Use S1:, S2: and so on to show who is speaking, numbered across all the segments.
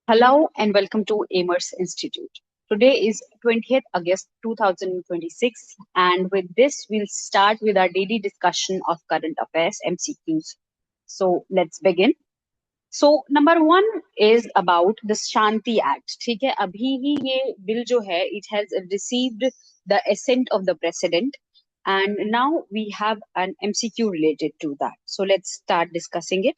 S1: Hello and welcome to Amers Institute. Today is 20th August 2026, and with this, we'll start with our daily discussion of current affairs MCQs. So let's begin. So number one is about the Shanti Act. ठीक है, अभी ही ये bill जो है, it has received the assent of the president, and now we have an MCQ related to that. So let's start discussing it.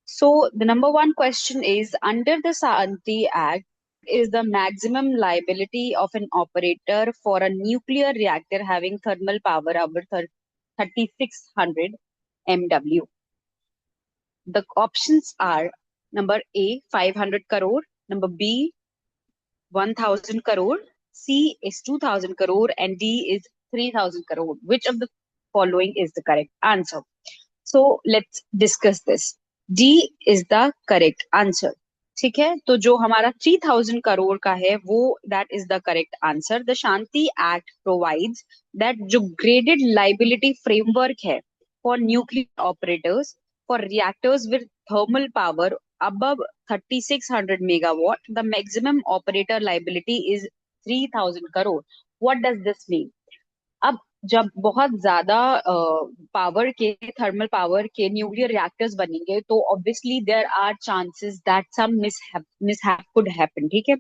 S1: So the number one question is under the Shanti Act, what is the maximum liability of an operator for a nuclear reactor having thermal power over 3600 MW? The options are number A 500 crore, number B 1000 crore, C is 2000 crore, and D is 3000 crore. Which of the following is the correct answer? So let's discuss this. D is the correct answer. ठीक है, तो जो हमारा 3000 करोड़ का है वो that is the correct answer. The Shanti act provides that जो graded liability framework है for nuclear operators for reactors with thermal power above 3600 megawatt, the maximum operator liability is 3000 crore. What does this mean? अब जब बहुत ज्यादा power के thermal power के nuclear reactors बनेंगे तो obviously there are chances that some mishap could happen. ठीक है,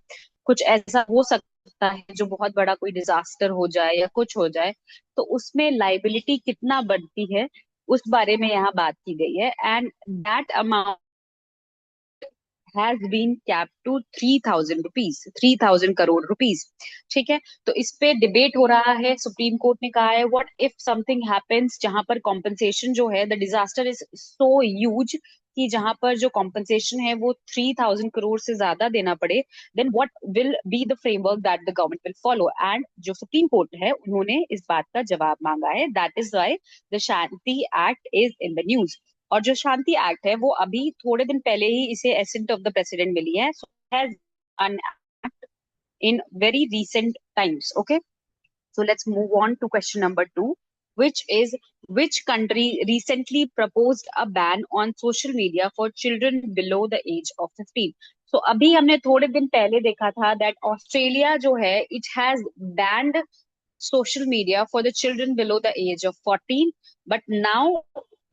S1: कुछ ऐसा हो सकता है जो बहुत बड़ा कोई डिजास्टर हो जाए या कुछ हो जाए, तो उसमें लाइबिलिटी कितना बढ़ती है उस बारे में यहाँ बात की गई है. And that amount has been capped to 3000 rupees, 3000 crore rupees. ठीक है, तो इस पे डिबेट हो रहा है. सुप्रीम कोर्ट ने कहा है व्हाट इफ समथिंग हैपेंस जहां पर कॉम्पनसेशन जो है the disaster is so huge कि जहां पर जो कॉम्पनसेशन है वो 3000 करोड़ से ज्यादा देना पड़े, then what will be the framework that the government will follow. And जो सुप्रीम कोर्ट है उन्होंने इस बात का जवाब मांगा है. That is why the Shanti act is in the news. और जो शांति एक्ट है वो अभी थोड़े दिन पहले ही इसे एसेंट ऑफ द प्रेसिडेंट मिली है. So has an act in very recent times. Okay, so let's move on to question number 2, which is which country recently proposed a ban on social media for children below the age of 15? So अभी हमने थोड़े दिन पहले देखा था that Australia जो है it has banned social media for the children below the age of 14, but now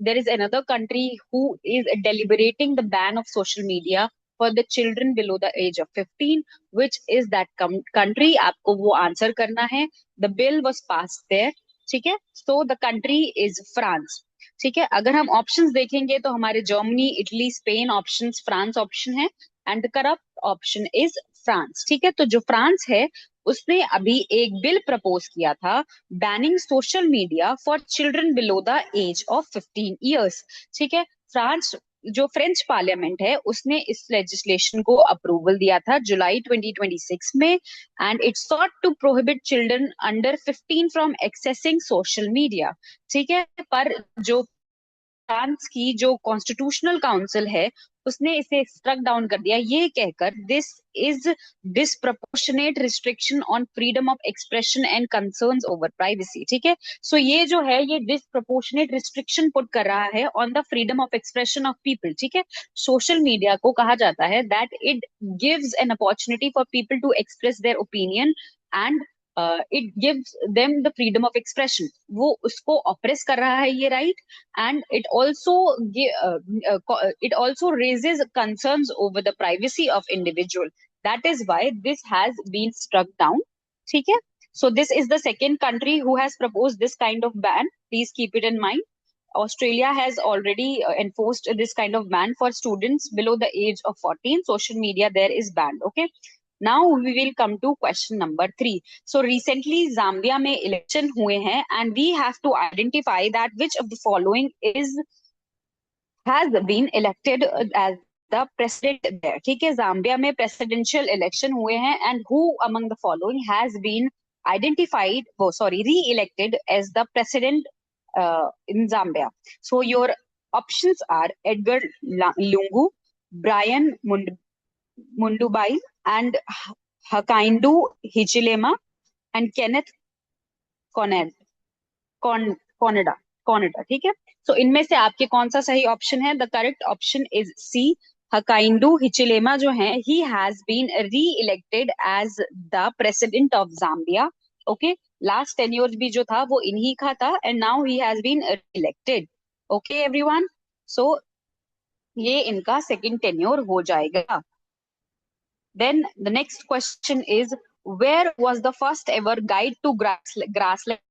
S1: there is another country who is deliberating the ban of social media for the children below the age of 15. Which is that country? आपको वो answer करना है. The bill was passed there. ठीक है, so the country is France. ठीक है, अगर हम ऑप्शंस देखेंगे तो हमारे Germany, Italy, Spain options, France option है and the correct option is France. ठीक है, तो जो फ्रांस है उसने अभी एक बिल प्रपोज किया था banning social media for children below the age of 15 years. ठीक है, फ्रांस जो फ्रेंच पार्लियामेंट है उसने इस लेजिस्लेशन को अप्रूवल दिया था जुलाई 2026 में. And it sought to prohibit children under 15 from accessing social media. ठीक है, पर जो फ्रांस की जो कॉन्स्टिट्यूशनल काउंसिल है उसने इसे स्ट्रक डाउन कर दिया ये कहकर this is disproportionate restriction on freedom of expression and concerns over privacy. ठीक है, सो ये जो है ये डिसप्रपोर्शनेट रिस्ट्रिक्शन पुट कर रहा है on the freedom of expression of people. ठीक है, सोशल मीडिया को कहा जाता है that it gives an opportunity for people to express their opinion and it gives them the freedom of expression. वो उसको ऑप्रेस कर रहा है ये right. And it also raises concerns over the privacy of individual. That is why this has been struck down. ठीक है, so this is the second country who has proposed this kind of ban. Please keep it in mind. Australia has already enforced this kind of ban for students below the age of 14. Social media there is banned. Okay, now we will come to question number 3. So recently Zambia में election हुए हैं and we have to identify that which of the following is has been elected as the president there. ठीक है, Zambia में presidential election हुए हैं and who among the following has been identified, re-elected as the president in Zambia? So your options are Edgar Lungu, Brian Mundubai, and Hakaindu Hichilema, and Kenneth Coned, कॉनेडा. ठीक है, सो इनमें से आपके कौन सा सही ऑप्शन है? The correct option is C, Hakainde Hichilema जो है, he has been re-elected as the president of Zambia. Okay, last tenure भी जो था वो इन्हीं का था, and now he has been re-elected. Okay everyone, so ये इनका second tenure हो जाएगा. Then the next question is, where was the first ever guide to grassland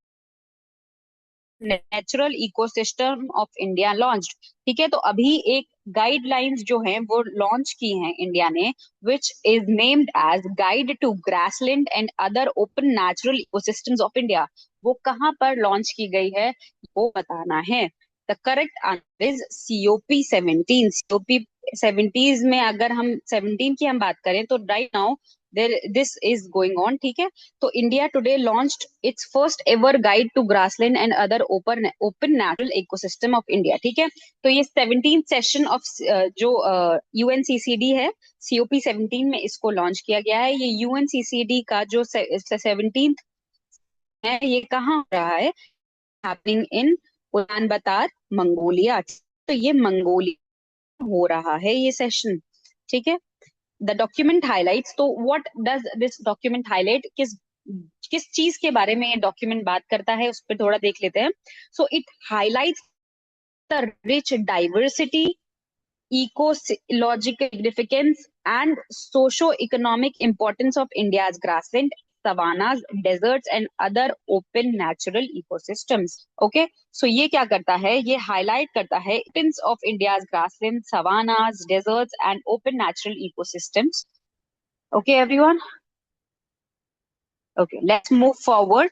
S1: natural ecosystem of India launched? ठीक है, तो अभी एक गाइडलाइंस जो है वो लॉन्च की हैं इंडिया ने, which is named as guide to grassland and other open natural ecosystems of India. वो कहाँ पर लॉन्च की गई है वो बताना है. The correct answer is COP 17. COP 70s में अगर हम 17 की हम बात करें तो right now this is going on. ठीक है, तो India today launched its first ever guide to grassland and other open natural ecosystem of India. ठीक है, तो ये 17th सेशन ऑफ जो यूएनसीसीडी है, सीओपी 17 में इसको लॉन्च किया गया है. ये यूएनसीसीडी का जो 17th है, ये कहाँ हो रहा है? Happening in Ulan Bator, Mongolia. तो ये मंगोलिया हो रहा है ये सेशन. ठीक है, द डॉक्यूमेंट हाईलाइट्स. तो what does this document highlight? किस किस चीज के बारे में ये डॉक्यूमेंट बात करता है, उस पर थोड़ा देख लेते हैं. So it highlights the rich diversity, ecological significance and socio-economic importance of India's grassland, savannas, deserts and other open natural ecosystems. Okay, so ये क्या करता है? ये highlight करता है importance of India's grassland, savannas, deserts and open natural ecosystems. Okay, everyone. Okay, let's move forward.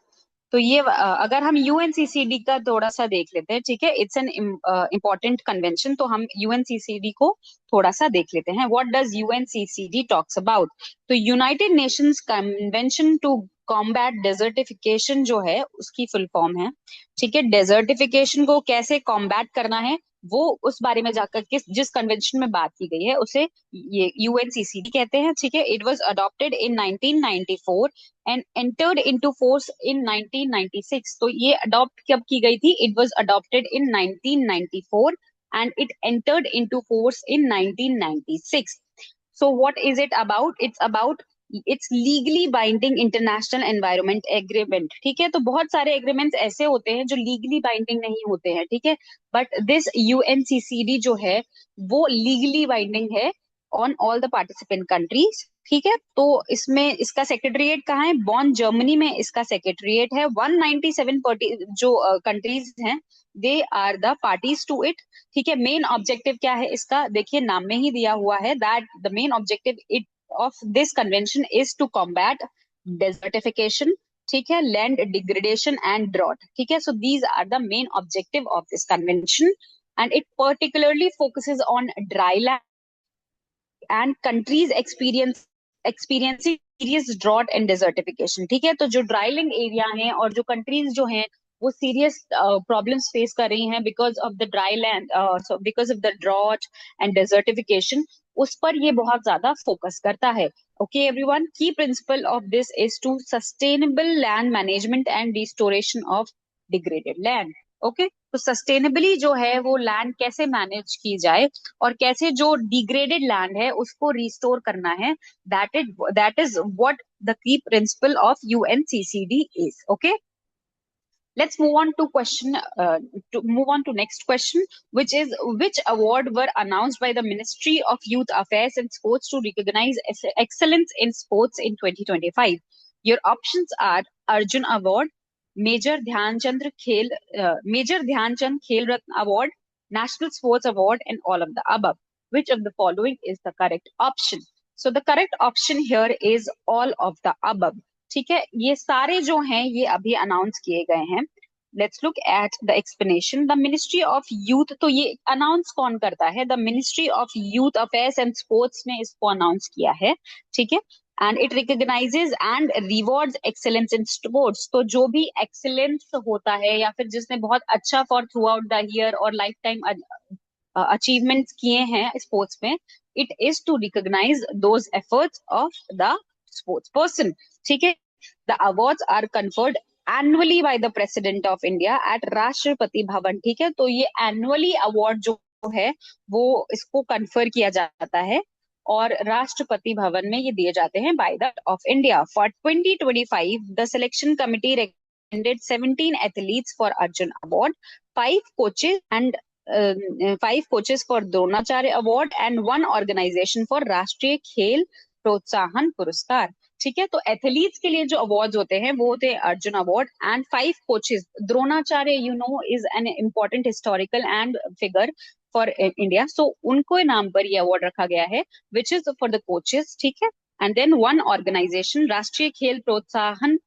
S1: तो ये अगर हम यूएनसीसीडी का थोड़ा सा देख लेते हैं. ठीक है, इट्स एन इम्पॉर्टेंट कन्वेंशन, तो हम यूएनसीसीडी को थोड़ा सा देख लेते हैं. What does UNCCD talks about? तो United Nations Convention to Combat Desertification जो है उसकी फुल फॉर्म है. ठीक है, डेजर्टिफिकेशन को कैसे कॉम्बैट करना है वो उस बारे में जाकर जिस कन्वेंशन में बात की गई है उसे ये यूएनसीसीडी कहते हैं. ठीक है, it was adopted in 1994 and entered into force in 1996. तो ये अडॉप्ट कब की गई थी? It was adopted in 1994 and it entered into force in 1996. So what is it about? It's about it's legally binding international environment agreement. ठीक है, तो बहुत सारे एग्रीमेंट्स ऐसे होते हैं जो लीगली बाइंडिंग नहीं होते हैं. ठीक है, बट दिस यूएनसीसीडी जो है वो लीगली बाइंडिंग है on all the participant countries. ठीक है, तो इसमें इसका सेक्रेटरीट कहाँ है? बॉन, जर्मनी में इसका सेक्रेटरीट है. 197 जो कंट्रीज हैं they are the parties to it. ठीक है, मेन ऑब्जेक्टिव क्या है इसका? देखिए नाम में ही दिया हुआ है that the main objective it of this convention is to combat desertification, ठीक है, land degradation and drought. ठीक है, so these are the main objective of this convention and it particularly focuses on dry land and countries experiencing serious drought and desertification. ठीक है, तो जो dryland area हैं और जो कंट्रीज जो हैं वो सीरियस प्रॉब्लम्स फेस कर रही हैं because of the dry land, because of the drought and desertification, उस पर ये बहुत ज्यादा फोकस करता है. Okay everyone, key principle of this is to sustainable land management and restoration of degraded land. Okay, तो सस्टेनेबली जो है वो लैंड कैसे मैनेज की जाए और कैसे जो डिग्रेडेड लैंड है उसको रिस्टोर करना है, that is what the key principle of UNCCD is. Okay, let's move on to next question, which is, which award were announced by the Ministry of Youth Affairs and Sports to recognize excellence in sports in 2025? Your options are Arjun Award, Major Dhyanchand Khel Ratna Award, National Sports Award, and all of the above. Which of the following is the correct option? So the correct option here is all of the above. ठीक है, ये सारे जो हैं ये अभी announce किए गए हैं. Let's look at the explanation. The ministry of youth, तो ये अनाउंस कौन करता है? The ministry of youth affairs and sports ने इसको अनाउंस किया है. ठीक है, and it recognises and rewards excellence in sports. तो जो भी एक्सेलेंस होता है या फिर जिसने बहुत अच्छा for throughout the year और लाइफ टाइम अचीवमेंट्स किए हैं स्पोर्ट्स में, it is to recognise those efforts of the sports person. ठीक है, the awards are conferred annually by the president of India at Rashtrapati Bhavan. ठीक है, तो ये एनुअली अवार्ड जो है वो इसको कन्फर किया जाता है और राष्ट्रपति भवन में ये दिए जाते हैं by the of India. For 2025 the selection committee recommended 17 athletes for Arjun Award, 5 coaches and 5 coaches for Dronacharya award and 1 organization for राष्ट्रीय खेल प्रोत्साहन पुरस्कार। ठीक है, तो एथलीट्स के लिए जो अवार्ड्स होते हैं वो होते हैं Arjun award and 5 coaches. Dronacharya you know is an important historical and figure for India, so उनको नाम पर ये अवार्ड रखा गया है which is for the coaches. ठीक है, एंड देन 1 organization राष्ट्रीय खेल प्रोत्साहन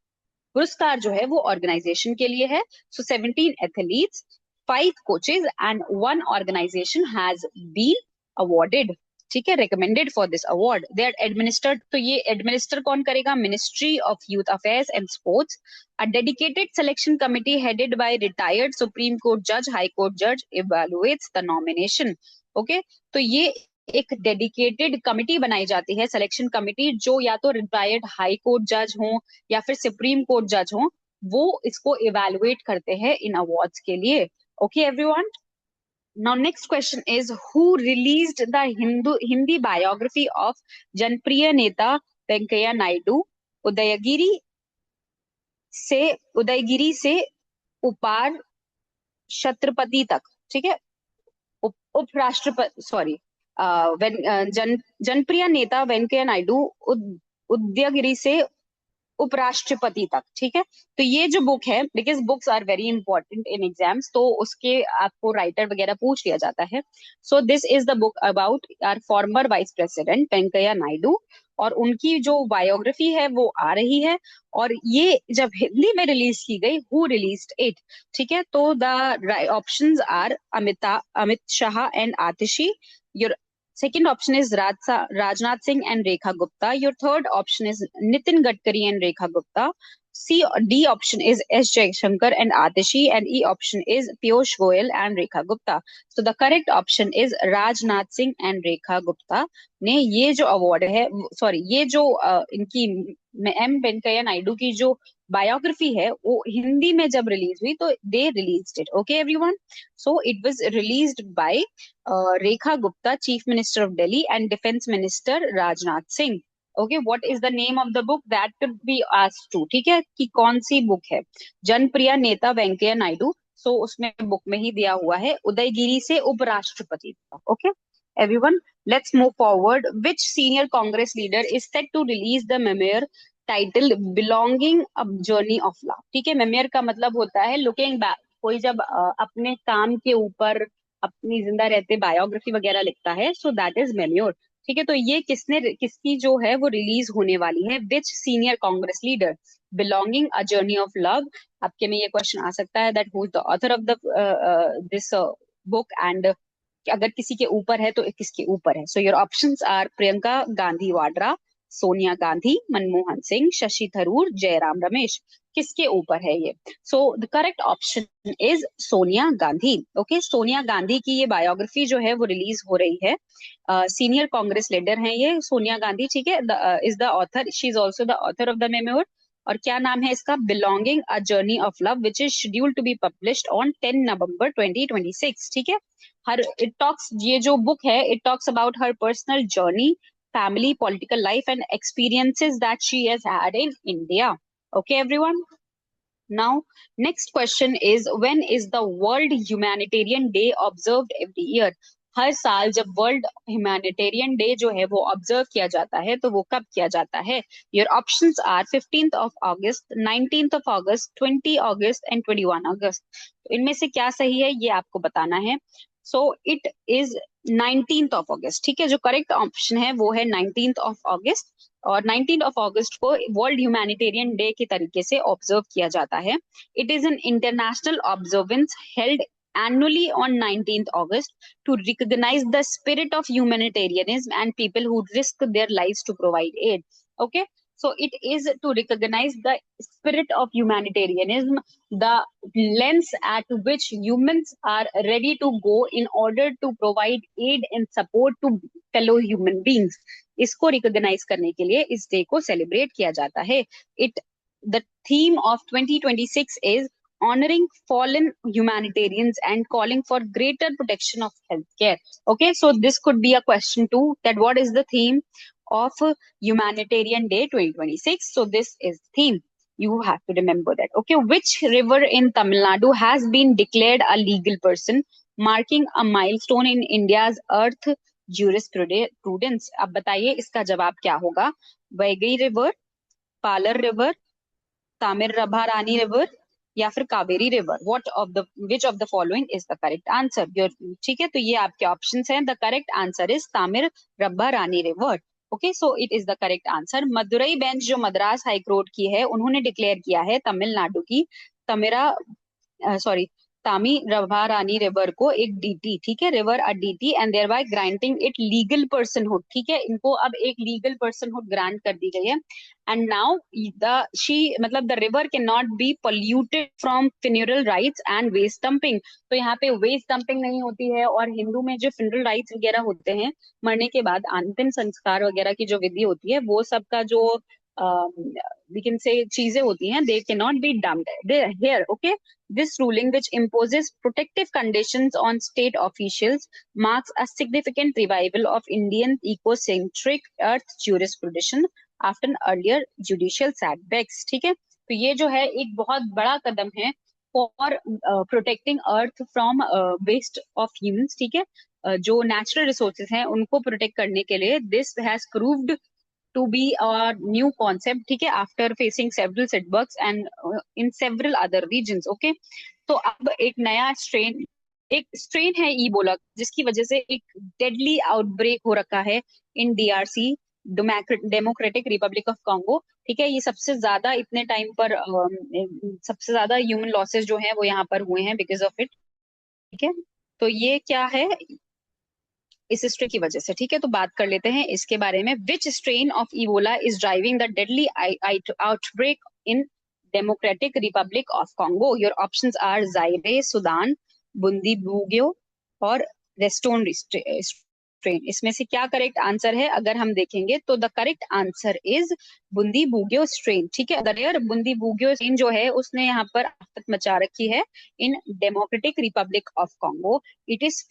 S1: पुरस्कार जो है वो ऑर्गेनाइजेशन के लिए है। So 17 athletes, 5 coaches and 1 organization has been awarded. ठीक है, recommended for this award. They are administered, तो ये एडमिनिस्टर कौन करेगा? Ministry of youth affairs and sports. A dedicated selection committee headed by retired supreme court जज, high court जज evaluates the nomination. Okay, तो ये एक डेडिकेटेड कमिटी बनाई जाती है, सिलेक्शन कमिटी, जो या तो रिटायर्ड हाई कोर्ट जज हो या फिर सुप्रीम कोर्ट जज हो, वो इसको इवेलुएट करते हैं इन अवार्ड्स के लिए। Okay everyone, now next question is who released the Hindi biography of जनप्रिय नेता वेंकैया नायडू उदयगिरी उदयगिरी से उपार छत्रपति तक। ठीक है, उपराष्ट्रपति सॉरी जनप्रिय नेता वेंकैया नायडू उदयगिरी से उपराष्ट्रपति तक। ठीक है, तो ये जो बुक है, because books are very important in exams, तो उसके आपको राइटर वगैरह पूछ लिया जाता है। So this is the book about our former vice president Venkaiah Naidu, और उनकी जो बायोग्राफी है वो आ रही है। और ये जब हिंदी में रिलीज की गई, हु रिलीज्ड इट? ठीक है, तो the options are Amit Shah and Atishi. Your second option is Rajnath Singh and Rekha Gupta. Your third option is Nitin Gadkari and Rekha Gupta. D option is S. Jaishankar and Atishi, and E option is Piyush Goyal and Rekha Gupta. So the correct option is Rajnath Singh and Rekha Gupta ने ये जो award है, sorry ये जो इनकी M Venkaiah Naidu की जो biography है वो हिंदी में जब रिलीज हुई तो दे released it. Okay everyone, so it was released by Rekha Gupta, Chief Minister of Delhi, and Defense Minister Rajnath Singh. Okay, what is the name of the book? That could be asked too. ठीक है, कि कौन सी book है? जनप्रिय नेता वेंकैया नायडू, सो उसमें book में ही दिया हुआ है उदयगिरी से उपराष्ट्रपति तक। Okay everyone, let's move forward. Which senior Congress leader is set to release the memoir titled Belonging: A Journey of Love? ठीक है, मेमोयर का मतलब होता है लुकिंग बैक। कोई जब अपने काम के ऊपर अपनी जिंदा रहते बायोग्राफी वगैरह लिखता है, सो दैट इज मेम्योर। ठीक है, तो ये किसकी जो है वो रिलीज होने वाली है? Which senior Congress leader? Belonging a journey of love. आपके में ये क्वेश्चन आ सकता है that who is the author of the this book, and अगर किसी के ऊपर है तो किसके ऊपर है? So your options are Priyanka Gandhi Vadra, Sonia Gandhi, Manmohan Singh, Shashi Tharoor, Jairam Ramesh. किसके ऊपर है ये? So the correct option is Sonia Gandhi. Okay, Sonia Gandhi की ये बायोग्राफी जो है वो रिलीज हो रही है। सीनियर कांग्रेस लीडर हैं ये सोनिया गांधी। ठीक है, is the author, she is also the author of the memoir. और क्या नाम है इसका? Belonging a journey of love, which is scheduled to be published on 10 November 2026। ठीक है, हर इट टॉक्स, ये जो बुक है it talks about her personal journey, family, political life, and experiences that she has had in India. Okay, everyone. Now, next question is when is the World Humanitarian Day observed every year? हर साल जब world humanitarian day जो है वो observe किया जाता है तो वो कब किया जाता है? Your options are 15th of August, 19th of August, 20 August and 21 August. तो इनमें से क्या सही है ये आपको बताना है। सो it is 19th of August। ठीक है, जो करेक्ट ऑप्शन है वो है 19th of August, और 19th of August को वर्ल्ड ह्यूमैनिटेरियन डे के तरीके से ऑब्जर्व किया जाता है। It is an international observance held annually on 19th August to recognize the spirit of humanitarianism and people who risk their lives to provide aid. Okay, so it is to recognize the spirit of humanitarianism, the lens at which humans are ready to go in order to provide aid and support to fellow human beings. इसको recognize करने के लिए इस day को celebrate किया जाता है। It the theme of 2026 is honoring fallen humanitarians and calling for greater protection of healthcare. Okay, so this could be a question too, that what is the theme of Humanitarian Day 2026? So this is theme. You have to remember that. Okay, which river in Tamil Nadu has been declared a legal person, marking a milestone in India's earth jurisprudence? अब बताइए इसका जवाब क्या होगा? Vaigai river, Palar river, Tamirabarani river, या फिर Kaveri river? What of the which of the following is the correct answer? Your ठीक है, तो ये आपके ऑप्शंस हैं. The correct answer is Tamirabarani river. Okay, so it is the correct answer. Madurai bench जो Madras high court की है, उन्होंने डिक्लेयर किया है तमिलनाडु की तमिरा सॉरी तामिरबरानी रिवर को एक डीटी, ठीक है, river a deity, and thereby granting it legal personhood. ठीक है, इनको अब एक लीगल पर्सनहुड ग्रांट कर दी गई है. एंड नाउ द शी मतलब the river can not be polluted from funeral rites and waste dumping. तो यहाँ पे वेस्ट डंपिंग नहीं होती है. और हिंदू में जो फ्यूनरल राइट्स वगैरह होते हैं, मरने के बाद अंतिम संस्कार वगैरह की जो विधि होती है, वो सबका जो we can say चीजें होती हैं, they cannot be dumped here. Okay, this ruling, which imposes protective conditions on state officials, marks a significant revival of Indian ecocentric earth jurisprudence after an earlier judicial setbacks. ठीक है, तो ये जो है एक बहुत बड़ा कदम है for protecting earth from waste of humans. ठीक है, जो नेचुरल रिसोर्सेज हैं उनको प्रोटेक्ट करने के लिए this has proved to be a new concept. ठीक है, after facing several setbacks and in several other regions. Okay, तो अब एक नया स्ट्रेन है ईबोला, जिसकी वजह से एक डेडली आउटब्रेक हो रखा है in DRC, Democratic Republic of Congo. ठीक है, ये सबसे ज्यादा इतने टाइम पर सबसे ज्यादा ह्यूमन लॉसेस जो हैं वो यहाँ पर हुए हैं बिकॉज ऑफ इट. ठीक है, तो ये क्या है, इस स्ट्रेन की वजह से. ठीक है, तो बात कर लेते हैं इसके बारे में. Which strain of Ebola is driving the deadly outbreak in Democratic Republic of Congo? Your options are Zaire, Sudan, Bundibugyo और रेस्टोन स्ट्रेन. इसमें से क्या करेक्ट आंसर है? अगर हम देखेंगे तो the correct answer is Bundibugyo strain. ठीक है, द रेयर बुंदीबुग्यो स्ट्रेन जो है उसने यहाँ पर आफत मचा रखी है इन Democratic Republic of Congo. It is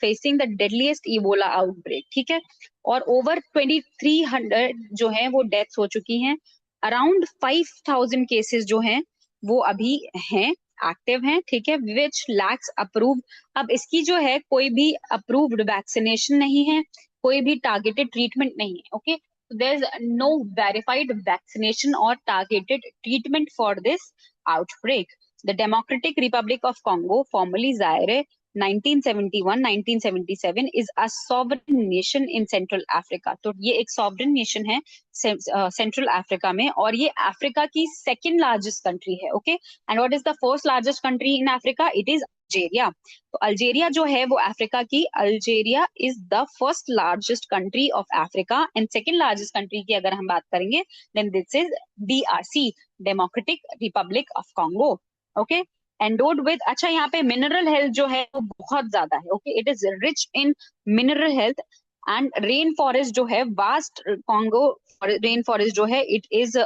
S1: facing the deadliest Ebola outbreak. ठीक है, और ओवर 2300 जो है वो डेथ्स हो चुकी हैं. अराउंड 5000 केसेस जो हैं वो अभी हैं, एक्टिव हैं. ठीक है, विच लैक्स अप्रूव. अब इसकी जो है कोई भी अप्रूव्ड वैक्सीनेशन नहीं है, कोई भी टारगेटेड ट्रीटमेंट नहीं है. Okay, there is no verified vaccination और targeted treatment for this outbreak. The Democratic Republic of Congo, formerly Zaire, 1971-1977, is a sovereign nation in Central Africa. तो ये एक sovereign nation है सेंट्रल अफ्रीका में, और ये अफ्रीका की सेकेंड लार्जेस्ट कंट्री है. Okay, and what is the first largest country in Africa? It is Algeria. तो अल्जेरिया जो है वो अफ्रीका की, Algeria is the first largest country of Africa. And second largest country की अगर हम बात करेंगे then this is DRC, Democratic Republic of Congo. Okay, ended with, अच्छा यहाँ पे मिनरल हेल्थ जो है वो बहुत ज्यादा है. Okay, it is rich in mineral health and rain forest जो है, वास्ट कॉन्गो रेन फॉरेस्ट जो है, it is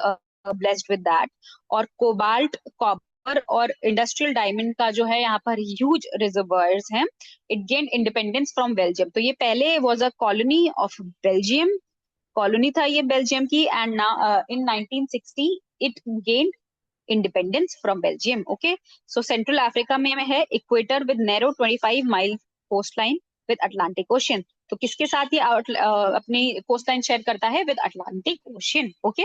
S1: blessed with that. और कोबाल्ट, कॉपर और इंडस्ट्रियल डायमंड का जो है यहाँ पर ह्यूज रिजर्वायर्स हैं. It gain independence from Belgium. तो ये पहले was a colony of Belgium, colony था ये बेल्जियम की. And in 1960 it gain independence from Belgium. Okay, so central Africa में है equator with narrow 25 mile coast line with Atlantic Ocean. तो किसके साथ ये अपनी कोस्ट लाइन शेयर करता है? With Atlantic ocean. Okay,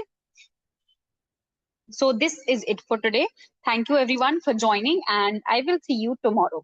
S1: so this is it for today. Thank you everyone for joining and I will see you tomorrow.